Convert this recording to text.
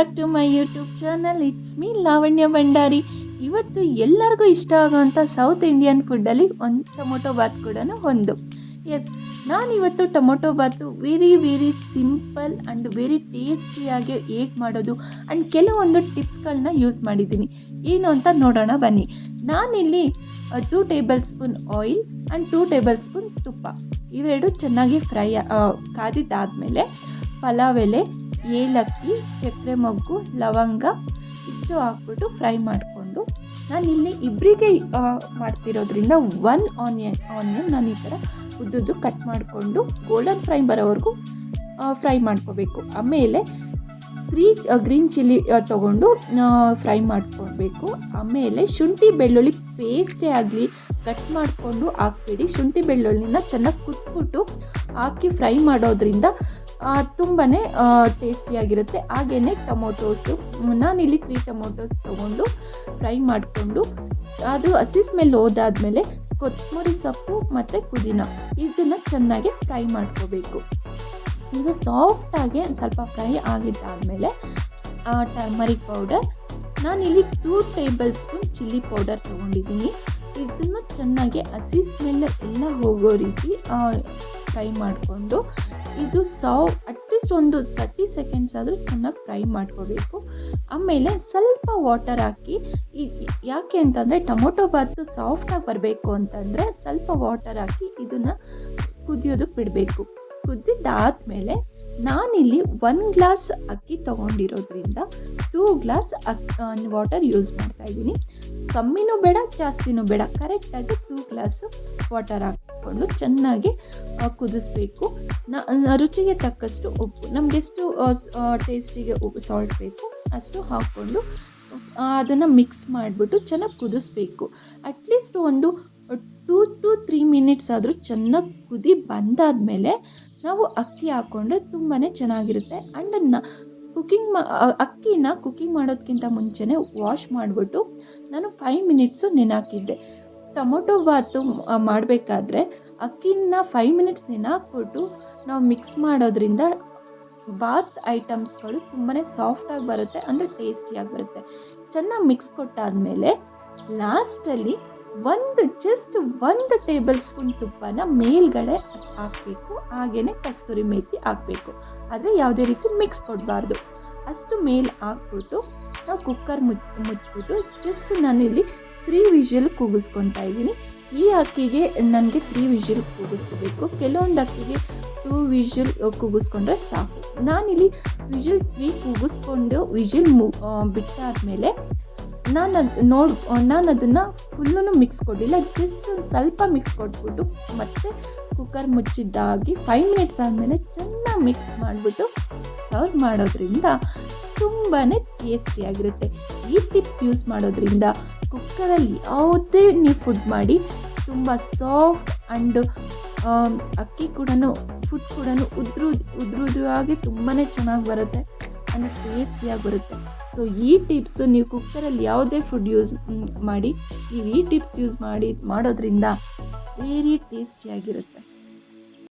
Back to my YouTube channel. It's me Lavanya Bhandari. ಇವತ್ತು ಎಲ್ಲರಿಗೂ ಇಷ್ಟ ಆಗುವಂಥ ಸೌತ್ ಇಂಡಿಯನ್ ಫುಡ್ಡಲ್ಲಿ ಒಂದು ಟೊಮೊಟೊ ಬಾತ್ ಕೂಡ ಒಂದು. ಎಸ್, ನಾನಿವತ್ತು tomato bath very simple and very ಟೇಸ್ಟಿಯಾಗಿ ಹೇಗೆ ಮಾಡೋದು ಆ್ಯಂಡ್ ಕೆಲವೊಂದು ಟಿಪ್ಸ್ಗಳನ್ನ ಯೂಸ್ ಮಾಡಿದ್ದೀನಿ. ಏನು ಅಂತ ನೋಡೋಣ ಬನ್ನಿ. ನಾನಿಲ್ಲಿ 2 table spoon oil and 2 table spoon ತುಪ್ಪ ಇವೆರಡು ಚೆನ್ನಾಗಿ ಕಾದಿದ್ದಾದಮೇಲೆ ಪಲಾವ್ ಎಲೆ, ಏಲಕ್ಕಿ, ಚಕ್ಕೆ ಮೊಗ್ಗು, ಲವಂಗ ಇಷ್ಟು ಹಾಕ್ಬಿಟ್ಟು ಫ್ರೈ ಮಾಡಿಕೊಂಡು, ನಾನಿಲ್ಲಿ ಇಬ್ಬರಿಗೆ ಮಾಡ್ತಿರೋದ್ರಿಂದ 1 ಆನಿಯನ್ ನಾನು ಈ ಥರ ಉದ್ದುದ್ದು ಕಟ್ ಮಾಡಿಕೊಂಡು ಗೋಲ್ಡನ್ ಫ್ರೈ ಬರೋವರೆಗೂ ಫ್ರೈ ಮಾಡ್ಕೋಬೇಕು. ಆಮೇಲೆ 3 ಗ್ರೀನ್ ಚಿಲ್ಲಿ ತೊಗೊಂಡು ಫ್ರೈ ಮಾಡ್ಕೊಳ್ಬೇಕು. ಆಮೇಲೆ ಶುಂಠಿ ಬೆಳ್ಳುಳ್ಳಿ ಪೇಸ್ಟೇ ಆಗಲಿ ಕಟ್ ಮಾಡಿಕೊಂಡು ಹಾಕ್ಬಿಡಿ. ಶುಂಠಿ ಬೆಳ್ಳುಳ್ಳಿನ ಚೆನ್ನಾಗಿ ಕುಟ್ಬಿಟ್ಟು ಹಾಕಿ ಫ್ರೈ ಮಾಡೋದ್ರಿಂದ ತುಂಬಾ ಟೇಸ್ಟಿಯಾಗಿರುತ್ತೆ. ಹಾಗೆಯೇ ಟೊಮೊಟೊಸು, ನಾನಿಲ್ಲಿ 3 ಟೊಮೊಟೊಸ್ ತೊಗೊಂಡು ಫ್ರೈ ಮಾಡಿಕೊಂಡು ಅದು ಹಸಿ ಸ್ಮೆಲ್ ಹೋದಾದ್ಮೇಲೆ ಕೊತ್ತಂಬರಿ ಸೊಪ್ಪು ಮತ್ತು ಪುದೀನ ಇದನ್ನು ಚೆನ್ನಾಗಿ ಫ್ರೈ ಮಾಡ್ಕೋಬೇಕು. ಇದು ಸಾಫ್ಟಾಗಿ ಸ್ವಲ್ಪ ಫ್ರೈ ಆಗಿದ್ದಾದಮೇಲೆ ಟರ್ಮರಿಕ್ ಪೌಡರ್, ನಾನಿಲ್ಲಿ 2 ಟೇಬಲ್ ಸ್ಪೂನ್ ಚಿಲ್ಲಿ ಪೌಡರ್ ತೊಗೊಂಡಿದ್ದೀನಿ. ಇದನ್ನು ಚೆನ್ನಾಗಿ ಹಸಿ ಸ್ಮೆಲ್ ಎಲ್ಲ ಹೋಗೋ ರೀತಿ ಫ್ರೈ ಮಾಡಿಕೊಂಡು, ಇದು ಅಟ್ಲೀಸ್ಟ್ ಒಂದು 30 ಸೆಕೆಂಡ್ಸ್ ಆದರೂ ಚೆನ್ನಾಗಿ ಫ್ರೈ ಮಾಡ್ಕೋಬೇಕು. ಆಮೇಲೆ ಸ್ವಲ್ಪ ವಾಟರ್ ಹಾಕಿ, ಯಾಕೆ ಅಂತಂದರೆ ಟೊಮೊಟೊ ಬಾತು ಸಾಫ್ಟಾಗಿ ಬರಬೇಕು ಅಂತಂದರೆ ಸ್ವಲ್ಪ ವಾಟರ್ ಹಾಕಿ ಇದನ್ನು ಕುದಿಯೋದಕ್ಕೆ ಬಿಡಬೇಕು. ಕುದ್ದಿದ್ದಾದಮೇಲೆ ನಾನಿಲ್ಲಿ 1 ಗ್ಲಾಸ್ ಅಕ್ಕಿ ತೊಗೊಂಡಿರೋದ್ರಿಂದ 2 ಗ್ಲಾಸ್ ವಾಟರ್ ಯೂಸ್ ಮಾಡ್ತಾಯಿದ್ದೀನಿ. ಕಮ್ಮಿನೂ ಬೇಡ ಜಾಸ್ತಿನೂ ಬೇಡ, ಕರೆಕ್ಟಾಗಿ 2 ಗ್ಲಾಸ್ ವಾಟರ್ ಹಾಕ್ಕೊಂಡು ಚೆನ್ನಾಗಿ ಕುದಿಸ್ಬೇಕು. ರುಚಿಗೆ ತಕ್ಕಷ್ಟು ಉಪ್ಪು, ನಮಗೆಷ್ಟು ಟೇಸ್ಟಿಗೆ ಉಪ್ಪು ಸಾಲ್ಟ್ ಬೇಕು ಅಷ್ಟು ಹಾಕ್ಕೊಂಡು ಅದನ್ನು ಮಿಕ್ಸ್ ಮಾಡಿಬಿಟ್ಟು ಚೆನ್ನಾಗಿ ಕುದಿಸ್ಬೇಕು. ಅಟ್ಲೀಸ್ಟ್ ಒಂದು 2 to 3 ಮಿನಿಟ್ಸ್ ಆದರೂ ಚೆನ್ನಾಗಿ ಕುದಿ ಬಂದಾದಮೇಲೆ ನಾವು ಅಕ್ಕಿ ಹಾಕ್ಕೊಂಡ್ರೆ ತುಂಬಾ ಚೆನ್ನಾಗಿರುತ್ತೆ. ಆ್ಯಂಡ್ ಅಕ್ಕಿನ ಕುಕ್ಕಿಂಗ್ ಮಾಡೋದಕ್ಕಿಂತ ಮುಂಚೆನೇ ವಾಶ್ ಮಾಡಿಬಿಟ್ಟು ನಾನು 5 ಮಿನಿಟ್ಸು ನೆನೆಹಾಕಿದ್ದೆ. ಟೊಮೊಟೊ ಬಾತು ಮಾಡಬೇಕಾದ್ರೆ ಅಕ್ಕಿನ 5 ಮಿನಿಟ್ಸ್ ನೆನೆಹಾಕ್ಬಿಟ್ಟು ನಾವು ಮಿಕ್ಸ್ ಮಾಡೋದ್ರಿಂದ ಬಾತ್ ಐಟಮ್ಸ್ಗಳು ತುಂಬಾ ಸಾಫ್ಟಾಗಿ ಬರುತ್ತೆ, ಅಂದರೆ ಟೇಸ್ಟಿಯಾಗಿ ಬರುತ್ತೆ. ಚೆನ್ನಾಗಿ ಮಿಕ್ಸ್ ಕೊಟ್ಟಾದಮೇಲೆ ಲಾಸ್ಟಲ್ಲಿ ಜಸ್ಟ್ 1 ಟೇಬಲ್ ಸ್ಪೂನ್ ತುಪ್ಪನ ಮೇಲ್ಗಡೆ ಹಾಕಬೇಕು. ಹಾಗೆಯೇ ಕಸ್ತೂರಿ ಮೇಥಿ ಹಾಕಬೇಕು, ಆದರೆ ಯಾವುದೇ ರೀತಿ ಮಿಕ್ಸ್ ಕೊಡಬಾರ್ದು. ಅಷ್ಟು ಮೇಲೆ ಹಾಕ್ಬಿಟ್ಟು ನಾವು ಕುಕ್ಕರ್ ಮುಚ್ಚಿಬಿಟ್ಟು ಜಸ್ಟ್ ನಾನಿಲ್ಲಿ 3 ವಿಷಲ್ ಕೂಗಿಸ್ಕೊತಾ ಇದ್ದೀನಿ. ಈ ಅಕ್ಕಿಗೆ ನನಗೆ 3 ವಿಷಲ್ ಕೂಗಿಸ್ಕೋಬೇಕು. ಕೆಲವೊಂದು ಅಕ್ಕಿಗೆ 2 ವಿಷಲ್ ಕೂಗಿಸ್ಕೊಂಡ್ರೆ ಸಾಕು. ನಾನಿಲ್ಲಿ ವಿಷಲ್ 3 ಕೂಗಿಸ್ಕೊಂಡು ವಿಷಲ್ ಬಿಟ್ಟಾದಮೇಲೆ ನಾನು ಅದನ್ನು ಫುಲ್ಲೂ ಮಿಕ್ಸ್ ಕೊಡಲಿಲ್ಲ, ಜಸ್ಟ್ ಒಂದು ಸ್ವಲ್ಪ ಮಿಕ್ಸ್ ಕೊಟ್ಬಿಟ್ಟು ಮತ್ತೆ ಕುಕ್ಕರ್ ಮುಚ್ಚಿದ್ದಾಗಿ 5 ಮಿನಿಟ್ಸ್ ಆದಮೇಲೆ ಚೆನ್ನಾಗಿ ಮಿಕ್ಸ್ ಮಾಡಿಬಿಟ್ಟು ಸರ್ವ್ ಮಾಡೋದ್ರಿಂದ ತುಂಬಾ ಟೇಸ್ಟಿಯಾಗಿರುತ್ತೆ. ಈ ಟಿಪ್ಸ್ ಯೂಸ್ ಮಾಡೋದ್ರಿಂದ ಕುಕ್ಕರಲ್ಲಿ ಯಾವುದೇ ನೀವು ಫುಡ್ ಮಾಡಿ ತುಂಬ ಸಾಫ್ಟ್ ಆ್ಯಂಡ್ ಅಕ್ಕಿ ಕೂಡ ಫುಡ್ ಕೂಡ ಉದ್ರಾಗಿ ತುಂಬಾ ಚೆನ್ನಾಗಿ ಬರುತ್ತೆ, ಅಂದರೆ ಟೇಸ್ಟಿಯಾಗಿ ಬರುತ್ತೆ. ಸೊ ಈ ಟಿಪ್ಸು ನೀವು ಕುಕ್ಕರಲ್ಲಿ ಯಾವುದೇ ಫುಡ್ ಯೂಸ್ ಮಾಡಿ, ನೀವು ಈ ಟಿಪ್ಸ್ ಯೂಸ್ ಮಾಡೋದ್ರಿಂದ ವೆರಿ ಟೇಸ್ಟಿಯಾಗಿರುತ್ತೆ.